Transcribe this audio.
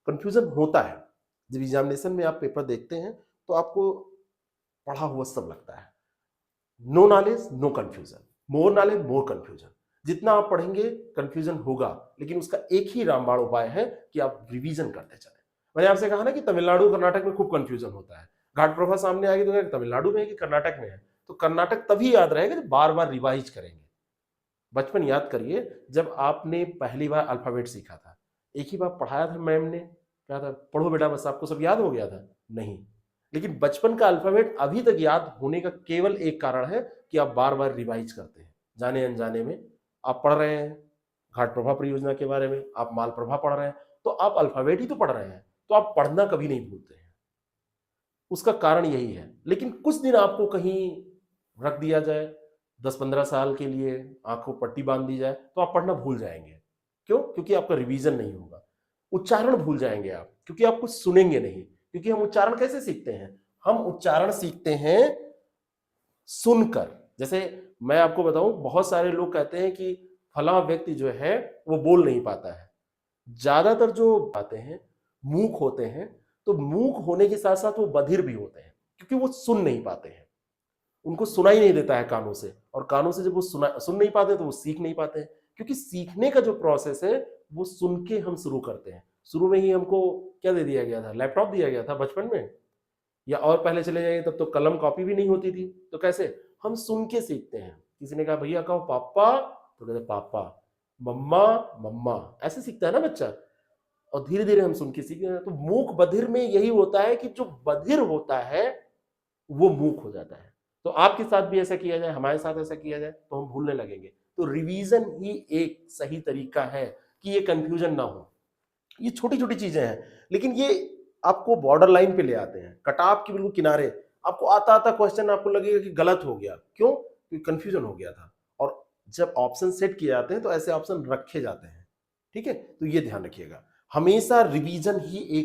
Confusion होता है। जब एग्जामिनेशन में आप पेपर देखते हैं तो आपको पढ़ा हुआ सब लगता है। No knowledge no confusion, more knowledge more confusion. जितना आप पढ़ेंगे कंफ्यूजन होगा, लेकिन उसका एक ही रामबाण उपाय है कि आप रिवीजन करते चले। मैंने आपसे कहा ना कि तमिलनाडु कर्नाटक में खूब कंफ्यूजन होता है। घाट प्रभा सामने आ गई तो तमिलनाडु में है कि कर्नाटक में है, तो कर्नाटक तभी याद रहेगा जब बार बार रिवाइज करेंगे। बचपन याद करिए, जब आपने पहली बार अल्फाबेट सीखा था, एक ही बार पढ़ाया था मैम ने, क्या था, पढ़ो बेटा बस, आपको सब याद हो गया था? नहीं। लेकिन बचपन का अल्फाबेट अभी तक याद होने का केवल एक कारण है कि आप बार बार रिवाइज करते हैं। जाने अनजाने में आप पढ़ रहे हैं घाट प्रभा परियोजना के बारे में, आप माल प्रभा पढ़ रहे हैं, तो आप अल्फाबेट ही तो पढ़ रहे हैं, तो आप पढ़ना कभी नहीं भूलते हैं। उसका कारण यही है। लेकिन कुछ दिन आपको कहीं रख दिया जाए, 10-15 साल के लिए आंखों पट्टी बांध दी जाए, तो आप पढ़ना भूल जाएंगे। क्यों? क्योंकि आपका रिवीजन नहीं होगा। उच्चारण भूल जाएंगे आप, क्योंकि आप कुछ सुनेंगे नहीं। क्योंकि हम उच्चारण कैसे सीखते हैं? हम उच्चारण सीखते हैं सुनकर। जैसे मैं आपको बताऊं, बहुत सारे लोग कहते हैं कि फला व्यक्ति जो है वो बोल नहीं पाता है। ज्यादातर जो आते हैं मूक होते हैं, तो मूक होने के साथ साथ वो बधिर भी होते हैं, क्योंकि वो सुन नहीं पाते हैं। उनको सुनाई नहीं देता है कानों से, और कानों से जब वो सुन नहीं पाते तो वो सीख नहीं पाते हैं। क्योंकि सीखने का जो प्रोसेस है वो सुन के हम शुरू करते हैं। शुरू में ही हमको क्या दे दिया गया था? लैपटॉप दिया गया था बचपन में। या और पहले चले जाइए, तब तो कलम कॉपी भी नहीं होती थी। तो कैसे हम सुन के सीखते हैं? किसी ने कहा भैया कहो पापा, तो कहते पापा। मम्मा, मम्मा, ऐसे सीखता है ना बच्चा। और धीरे धीरे हम सुन के सीखते हैं। तो मूक बधिर में यही होता है कि जो बधिर होता है वो मूक हो जाता है। तो आपके साथ भी ऐसा किया जाए, हमारे साथ ऐसा किया जाए, तो हम भूलने लगेंगे। तो रिवीजन ही एक सही तरीका है कि ये कंफ्यूजन ना हो। ये छोटी छोटी चीजें हैं, लेकिन ये आपको बॉर्डर लाइन पे ले आते हैं, कटाव के बिल्कुल किनारे। आपको आता आता क्वेश्चन आपको लगेगा कि गलत हो गया। क्यों? क्योंकि कंफ्यूजन हो गया था। और जब ऑप्शन सेट किए जाते हैं तो ऐसे ऑप्शन रखे जाते हैं। ठीक है, तो ये ध्यान रखिएगा, हमेशा रिवीजन ही एक